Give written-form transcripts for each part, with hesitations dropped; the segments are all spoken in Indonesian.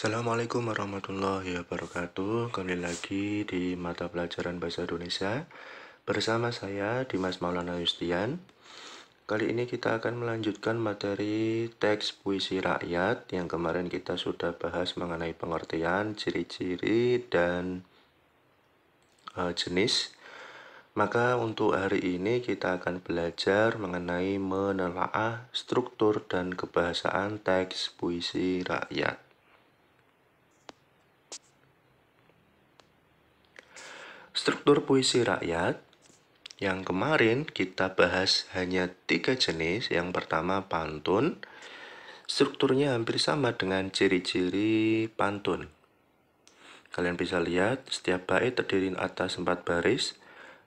Assalamualaikum warahmatullahi wabarakatuh. Kembali lagi di mata pelajaran Bahasa Indonesia bersama saya Dimas Maulana Yustian. Kali ini kita akan melanjutkan materi teks puisi rakyat yang kemarin kita sudah bahas mengenai pengertian, ciri-ciri, dan jenis. Maka untuk hari ini kita akan belajar mengenai menelaah struktur dan kebahasaan teks puisi rakyat. Struktur puisi rakyat yang kemarin kita bahas hanya 3 jenis. Yang pertama pantun. Strukturnya hampir sama dengan ciri-ciri pantun. Kalian bisa lihat setiap bait terdiri atas 4 baris.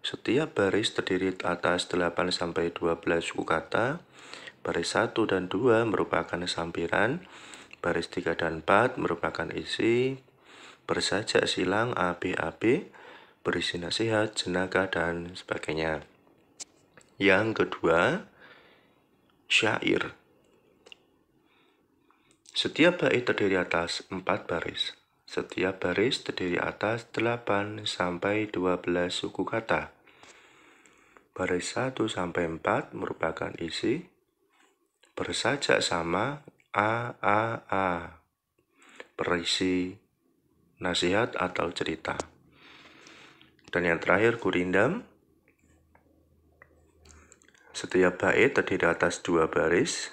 Setiap baris terdiri atas 8-12 suku kata. Baris 1 dan 2 merupakan sampiran. Baris 3 dan 4 merupakan isi. Bersajak silang AB, berisi nasihat, jenaka, dan sebagainya. Yang kedua, syair. Setiap bait terdiri atas 4 baris. Setiap baris terdiri atas 8-12 suku kata. Baris 1-4 merupakan isi. Bersajak sama A, berisi nasihat atau cerita. Dan yang terakhir gurindam. Setiap bait terdiri atas 2 baris.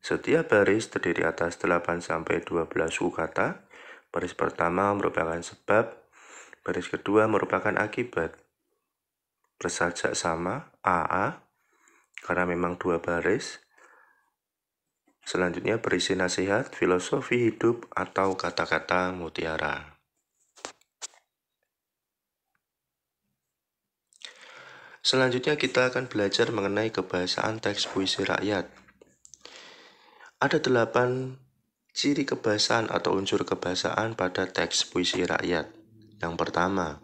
Setiap baris terdiri atas 8-12 suku kata. Baris pertama merupakan sebab. Baris kedua merupakan akibat. Bersajak sama AA karena memang 2 baris. Selanjutnya berisi nasihat, filosofi hidup, atau kata-kata mutiara. Selanjutnya kita akan belajar mengenai kebahasaan teks puisi rakyat. Ada 8 ciri kebahasaan atau unsur kebahasaan pada teks puisi rakyat. Yang pertama,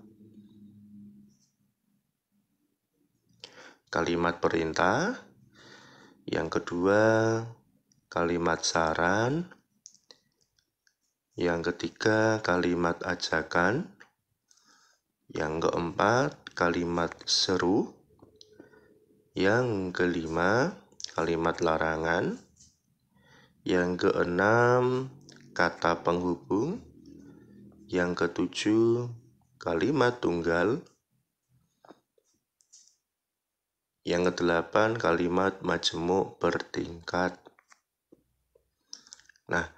kalimat perintah. Yang kedua, kalimat saran. Yang ketiga, kalimat ajakan. Yang keempat, kalimat seru. Yang kelima, kalimat larangan. Yang keenam, kata penghubung. Yang ketujuh, kalimat tunggal. Yang kedelapan, kalimat majemuk bertingkat. Nah,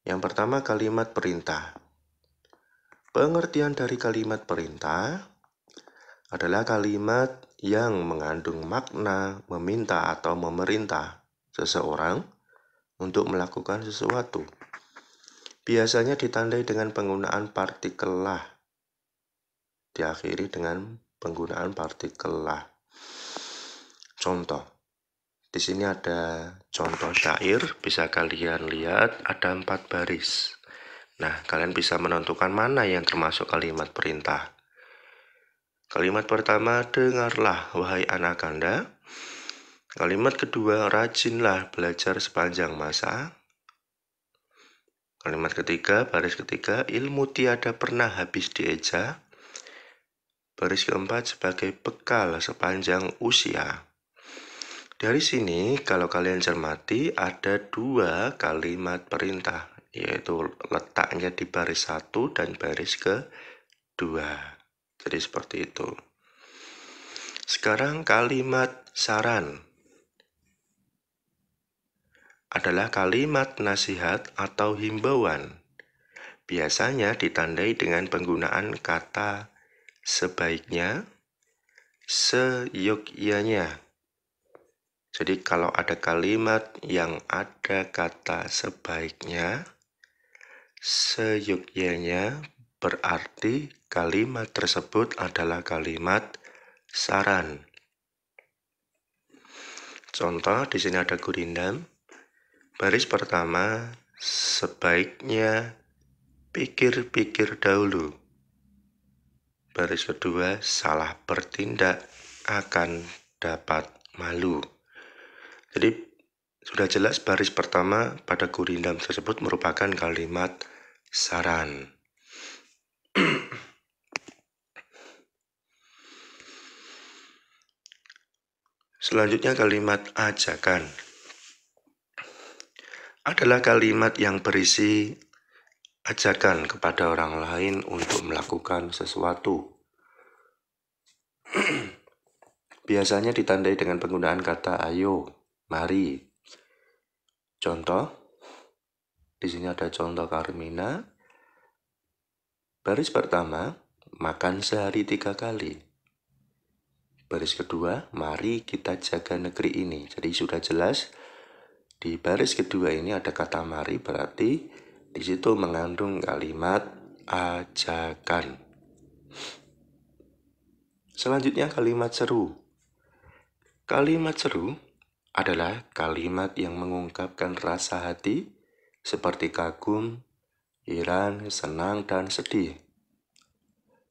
yang pertama kalimat perintah. Pengertian dari kalimat perintah adalah kalimat yang mengandung makna meminta atau memerintah seseorang untuk melakukan sesuatu. Biasanya ditandai dengan penggunaan partikel lah. Diakhiri dengan penggunaan partikel lah. Contoh. Di sini ada contoh syair, bisa kalian lihat ada 4 baris. Nah, kalian bisa menentukan mana yang termasuk kalimat perintah. Kalimat pertama, dengarlah wahai anak Anda. Kalimat kedua, rajinlah belajar sepanjang masa. Kalimat ketiga, baris ketiga, ilmu tiada pernah habis dieja. Baris keempat, sebagai bekal sepanjang usia. Dari sini, kalau kalian cermati, ada 2 kalimat perintah, yaitu letaknya di baris 1 dan baris ke-2. Jadi seperti itu. Sekarang kalimat saran adalah kalimat nasihat atau himbauan. Biasanya ditandai dengan penggunaan kata sebaiknya, seyogyanya. Jadi kalau ada kalimat yang ada kata sebaiknya, seyogyanya, berarti kalimat tersebut adalah kalimat saran. Contoh, di sini ada gurindam. Baris pertama, sebaiknya pikir-pikir dahulu. Baris kedua, salah bertindak akan dapat malu. Jadi sudah jelas baris pertama pada gurindam tersebut merupakan kalimat saran. Selanjutnya kalimat ajakan. Adalah kalimat yang berisi ajakan kepada orang lain untuk melakukan sesuatu. Biasanya ditandai dengan penggunaan kata ayo, mari. Contoh, di sini ada contoh Carmina. Baris pertama, makan sehari 3 kali. Baris kedua, mari kita jaga negeri ini. Jadi sudah jelas, di baris kedua ini ada kata mari, berarti di situ mengandung kalimat ajakan. Selanjutnya kalimat seru. Kalimat seru adalah kalimat yang mengungkapkan rasa hati seperti kagum, heran, senang, dan sedih.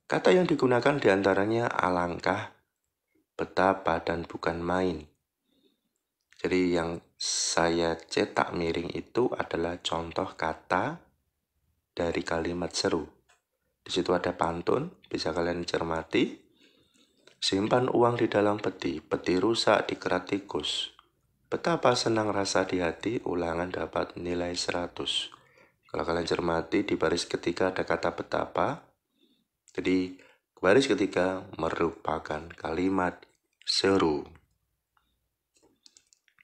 Kata yang digunakan diantaranya alangkah, betapa, dan bukan main. Jadi yang saya cetak miring itu adalah contoh kata dari kalimat seru. Di situ ada pantun, bisa kalian cermati. Simpan uang di dalam peti, peti rusak dikerat tikus. Betapa senang rasa di hati, ulangan dapat nilai 100. Kalau kalian cermati, di baris ketiga ada kata betapa. Jadi baris ketiga merupakan kalimat seru.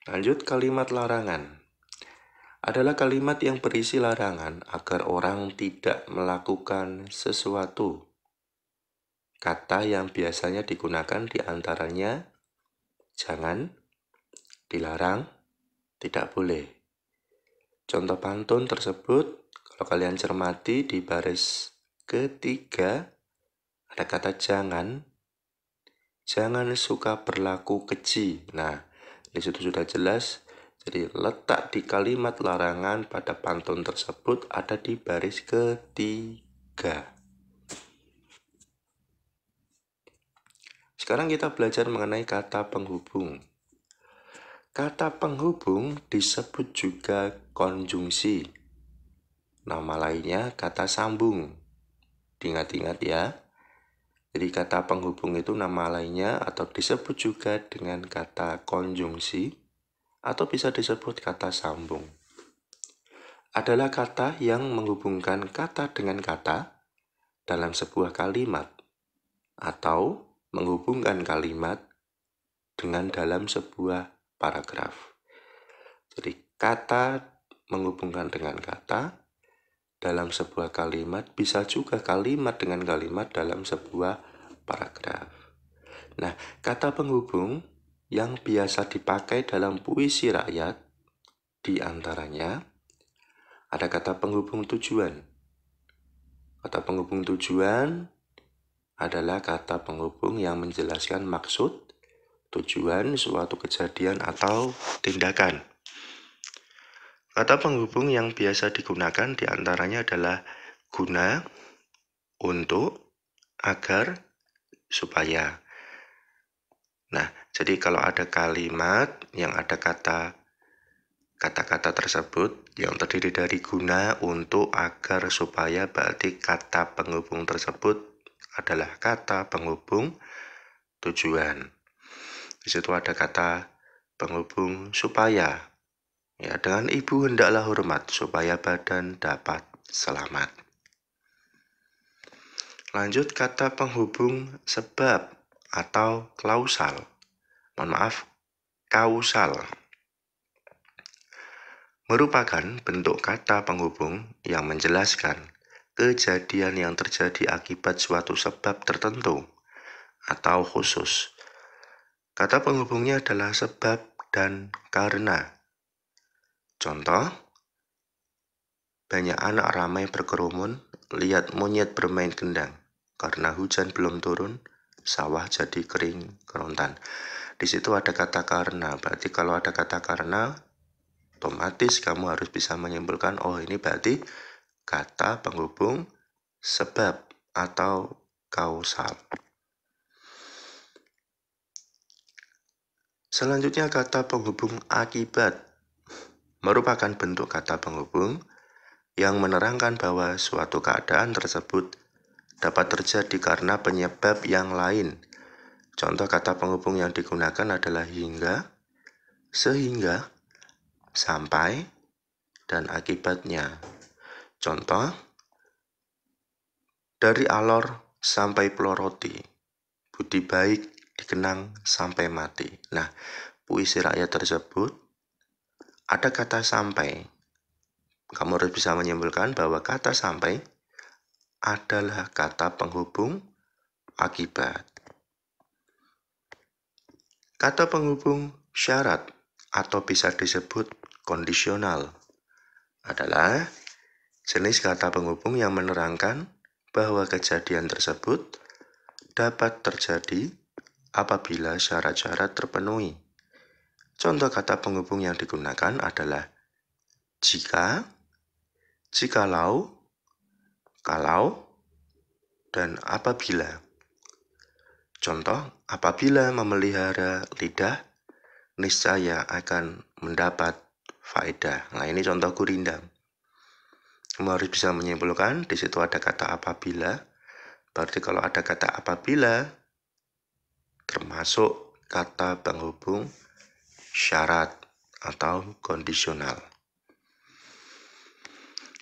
Lanjut kalimat larangan. Adalah kalimat yang berisi larangan agar orang tidak melakukan sesuatu. Kata yang biasanya digunakan diantaranya jangan, dilarang, tidak boleh. Contoh pantun tersebut, kalau kalian cermati di baris ketiga, ada kata jangan suka berlaku keji. Nah, di situ sudah jelas. Jadi letak di kalimat larangan pada pantun tersebut ada di baris ketiga. Sekarang kita belajar mengenai kata penghubung. Kata penghubung disebut juga konjungsi. Nama lainnya kata sambung. Diingat-ingat ya. Jadi kata penghubung itu nama lainnya atau disebut juga dengan kata konjungsi atau bisa disebut kata sambung. Adalah kata yang menghubungkan kata dengan kata dalam sebuah kalimat atau menghubungkan kalimat dengan dalam sebuah paragraf. Jadi kata menghubungkan dengan kata dalam sebuah kalimat, bisa juga kalimat dengan kalimat dalam sebuah paragraf. Nah, kata penghubung yang biasa dipakai dalam puisi rakyat diantaranya ada kata penghubung tujuan. Kata penghubung tujuan adalah kata penghubung yang menjelaskan maksud, tujuan suatu kejadian atau tindakan. Kata penghubung yang biasa digunakan diantaranya adalah guna, untuk, agar, supaya. Nah, jadi kalau ada kalimat yang ada kata-kata tersebut yang terdiri dari guna, untuk, agar, supaya, berarti kata penghubung tersebut adalah kata penghubung tujuan. Di situ ada kata penghubung supaya. Ya, dengan ibu hendaklah hormat supaya badan dapat selamat. Lanjut kata penghubung sebab atau klausal. Mohon maaf, kausal. Merupakan bentuk kata penghubung yang menjelaskan kejadian yang terjadi akibat suatu sebab tertentu atau khusus. Kata penghubungnya adalah sebab dan karena. Contoh, banyak anak ramai berkerumun, lihat monyet bermain gendang. Karena hujan belum turun, sawah jadi kering kerontan. Di situ ada kata karena, berarti kalau ada kata karena, otomatis kamu harus bisa menyimpulkan, oh ini berarti kata penghubung sebab atau kausal. Selanjutnya kata penghubung akibat. Merupakan bentuk kata penghubung yang menerangkan bahwa suatu keadaan tersebut dapat terjadi karena penyebab yang lain. Contoh kata penghubung yang digunakan adalah hingga, sehingga, sampai, dan akibatnya. Contoh, dari Alor sampai Ploroti, budi baik dikenang sampai mati. Nah, puisi rakyat tersebut ada kata sampai. Kamu harus bisa menyimpulkan bahwa kata sampai adalah kata penghubung akibat. Kata penghubung syarat atau bisa disebut kondisional adalah jenis kata penghubung yang menerangkan bahwa kejadian tersebut dapat terjadi apabila syarat-syarat terpenuhi. Contoh kata penghubung yang digunakan adalah jika, jikalau, kalau, dan apabila. Contoh, apabila memelihara lidah, niscaya akan mendapat faedah. Nah, ini contoh gurindam. Kamu harus bisa menyimpulkan, di situ ada kata apabila. Berarti kalau ada kata apabila, termasuk kata penghubung syarat atau kondisional.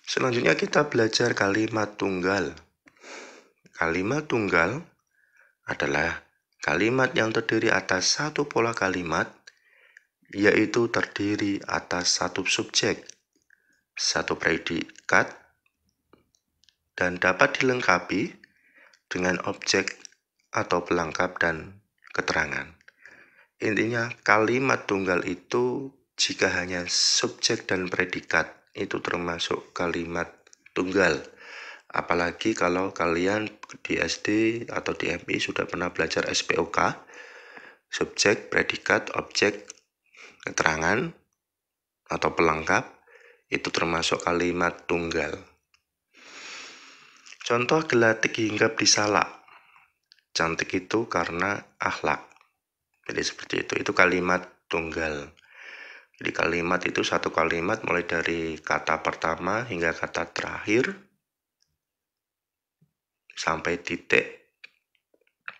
Selanjutnya kita belajar kalimat tunggal. Kalimat tunggal adalah kalimat yang terdiri atas satu pola kalimat, yaitu terdiri atas satu subjek, satu predikat, dan dapat dilengkapi dengan objek atau pelengkap dan keterangan. Intinya kalimat tunggal itu jika hanya subjek dan predikat itu termasuk kalimat tunggal. Apalagi kalau kalian di SD atau di MI sudah pernah belajar SPOK, subjek, predikat, objek, keterangan, atau pelengkap, itu termasuk kalimat tunggal. Contoh gelatik hinggap di salak. Cantik itu karena akhlak. Jadi seperti itu kalimat tunggal. Jadi kalimat itu satu kalimat mulai dari kata pertama hingga kata terakhir sampai titik,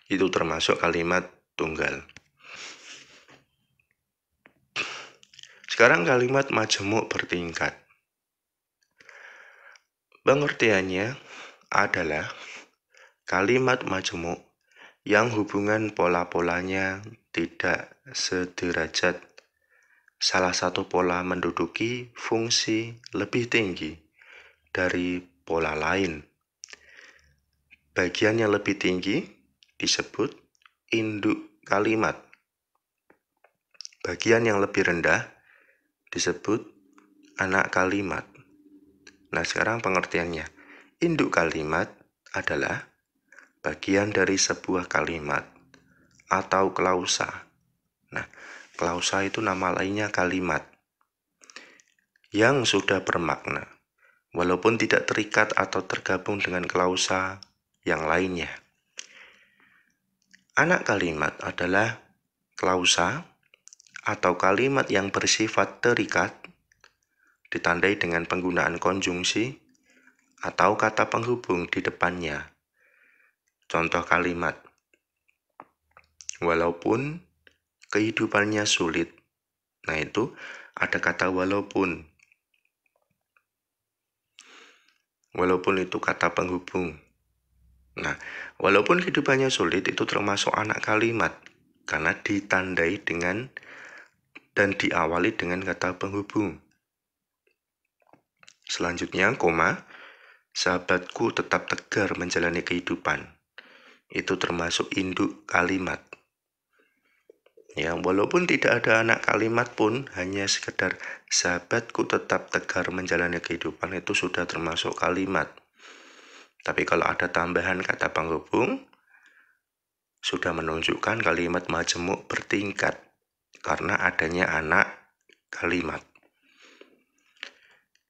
itu termasuk kalimat tunggal. Sekarang kalimat majemuk bertingkat. Pengertiannya adalah kalimat majemuk yang hubungan pola-polanya tidak sederajat. Salah satu pola menduduki fungsi lebih tinggi dari pola lain. Bagian yang lebih tinggi disebut induk kalimat. Bagian yang lebih rendah disebut anak kalimat. Nah, sekarang pengertiannya. Induk kalimat adalah bagian dari sebuah kalimat atau klausa. Nah, klausa itu nama lainnya kalimat yang sudah bermakna, walaupun tidak terikat atau tergabung dengan klausa yang lainnya. Anak kalimat adalah klausa atau kalimat yang bersifat terikat, ditandai dengan penggunaan konjungsi atau kata penghubung di depannya. Contoh kalimat, walaupun kehidupannya sulit. Nah, itu ada kata walaupun. Walaupun itu kata penghubung. Nah, walaupun kehidupannya sulit itu termasuk anak kalimat karena ditandai dengan dan diawali dengan kata penghubung. Selanjutnya, koma, sahabatku tetap tegar menjalani kehidupan. Itu termasuk induk kalimat. Ya, walaupun tidak ada anak kalimat pun, hanya sekedar sahabatku tetap tegar menjalani kehidupan itu sudah termasuk kalimat. Tapi kalau ada tambahan kata penghubung, sudah menunjukkan kalimat majemuk bertingkat karena adanya anak kalimat.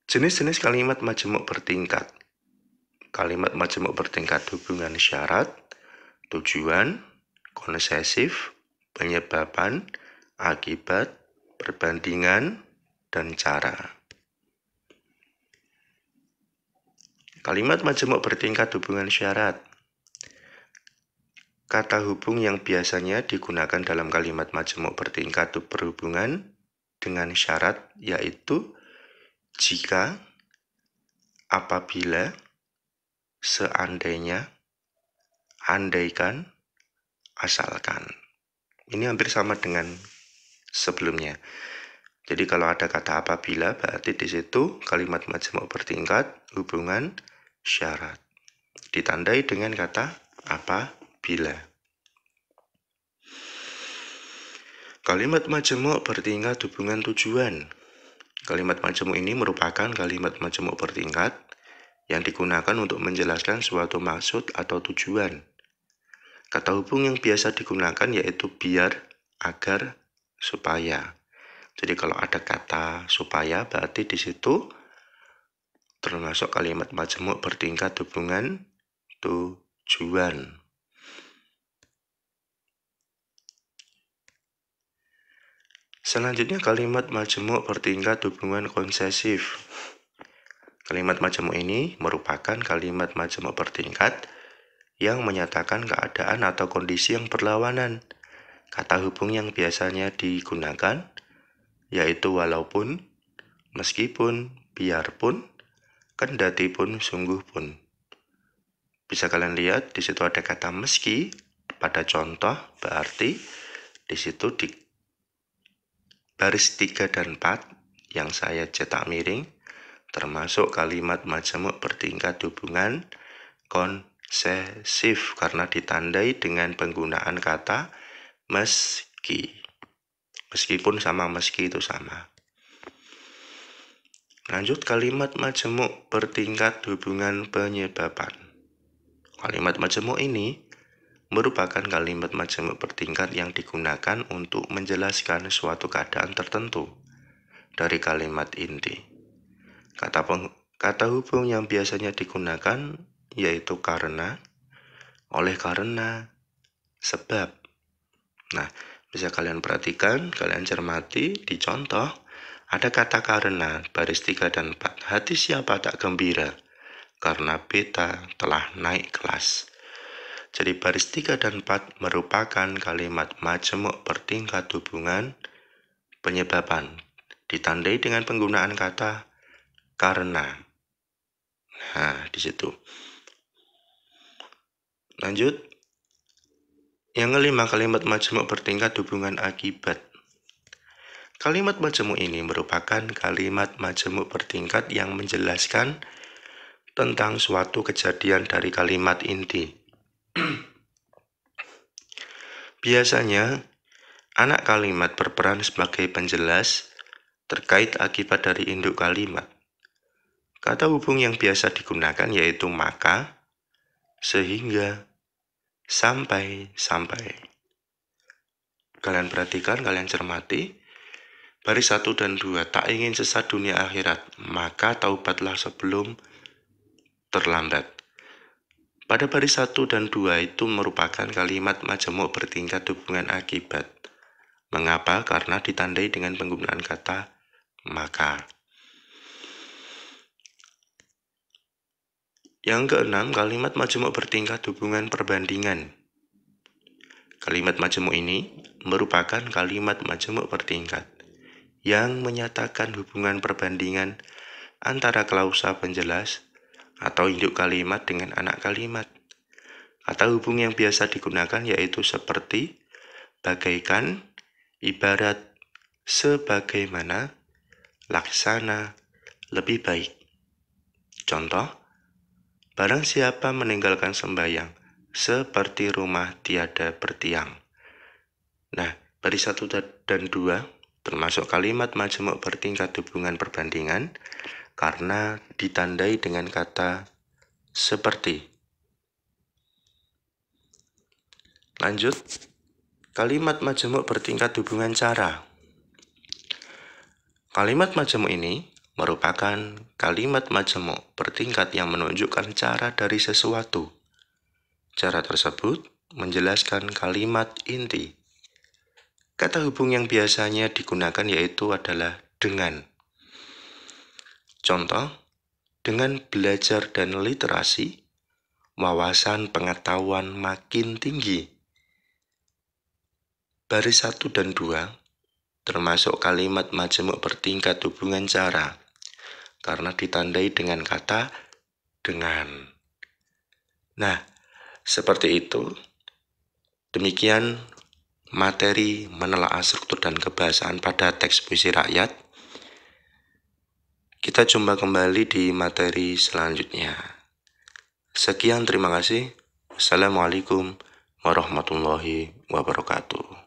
Jenis-jenis kalimat majemuk bertingkat. Kalimat majemuk bertingkat hubungan syarat, tujuan, konsesif, penyebaban, akibat, perbandingan, dan cara. Kalimat majemuk bertingkat hubungan syarat. Kata hubung yang biasanya digunakan dalam kalimat majemuk bertingkat berhubungan dengan syarat yaitu jika, apabila, seandainya, andaikan, asalkan. Ini hampir sama dengan sebelumnya. Jadi kalau ada kata apabila, berarti di situ kalimat majemuk bertingkat hubungan syarat. Ditandai dengan kata apabila. Kalimat majemuk bertingkat hubungan tujuan. Kalimat majemuk ini merupakan kalimat majemuk bertingkat yang digunakan untuk menjelaskan suatu maksud atau tujuan. Kata hubung yang biasa digunakan yaitu biar, agar, supaya. Jadi kalau ada kata supaya berarti di situ termasuk kalimat majemuk bertingkat hubungan tujuan. Selanjutnya kalimat majemuk bertingkat hubungan konsesif. Kalimat majemuk ini merupakan kalimat majemuk bertingkat yang menyatakan keadaan atau kondisi yang berlawanan. Kata hubung yang biasanya digunakan yaitu walaupun, meskipun, biarpun, kendatipun, sungguh pun. Bisa kalian lihat di situ ada kata meski pada contoh, berarti di situ di baris 3 dan 4 yang saya cetak miring termasuk kalimat majemuk bertingkat hubungan konsesif karena ditandai dengan penggunaan kata meski. Meskipun sama meski itu sama. Lanjut kalimat majemuk bertingkat hubungan penyebaban. Kalimat majemuk ini merupakan kalimat majemuk bertingkat yang digunakan untuk menjelaskan suatu keadaan tertentu dari kalimat inti. Kata hubung yang biasanya digunakan yaitu karena, oleh karena, sebab. Nah, bisa kalian perhatikan, kalian cermati di contoh, ada kata karena, baris 3 dan 4. Hati siapa tak gembira? Karena beta telah naik kelas. Jadi baris 3 dan 4 merupakan kalimat majemuk bertingkat hubungan penyebaban. Ditandai dengan penggunaan kata karena. Nah, di situ. Lanjut. Yang kelima, kalimat majemuk bertingkat hubungan akibat. Kalimat majemuk ini merupakan kalimat majemuk bertingkat yang menjelaskan tentang suatu kejadian dari kalimat inti. Biasanya, anak kalimat berperan sebagai penjelas terkait akibat dari induk kalimat. Kata hubung yang biasa digunakan yaitu maka, sehingga, sampai. Kalian perhatikan, kalian cermati. Baris 1 dan 2, tak ingin sesat dunia akhirat, maka taubatlah sebelum terlambat. Pada baris 1 dan 2 itu merupakan kalimat majemuk bertingkat hubungan akibat. Mengapa? Karena ditandai dengan penggunaan kata maka. Yang keenam, kalimat majemuk bertingkat hubungan perbandingan. Kalimat majemuk ini merupakan kalimat majemuk bertingkat yang menyatakan hubungan perbandingan antara klausa penjelas atau induk kalimat dengan anak kalimat. Kata hubung yang biasa digunakan yaitu seperti, bagaikan, ibarat, sebagaimana, laksana, lebih baik. Contoh, barang siapa meninggalkan sembahyang, seperti rumah tiada bertiang. Nah, baris 1 dan 2 termasuk kalimat majemuk bertingkat hubungan perbandingan karena ditandai dengan kata seperti. Lanjut, kalimat majemuk bertingkat hubungan cara. Kalimat majemuk ini merupakan kalimat majemuk bertingkat yang menunjukkan cara dari sesuatu. Cara tersebut menjelaskan kalimat inti. Kata hubung yang biasanya digunakan yaitu adalah dengan. Contoh, Dengan belajar dan literasi, wawasan pengetahuan makin tinggi. Baris 1 dan 2 termasuk kalimat majemuk bertingkat hubungan cara karena ditandai dengan kata dengan. Nah, seperti itu. Demikian materi menelaah struktur dan kebahasaan pada teks puisi rakyat. Kita jumpa kembali di materi selanjutnya. Sekian, terima kasih. Assalamualaikum warahmatullahi wabarakatuh.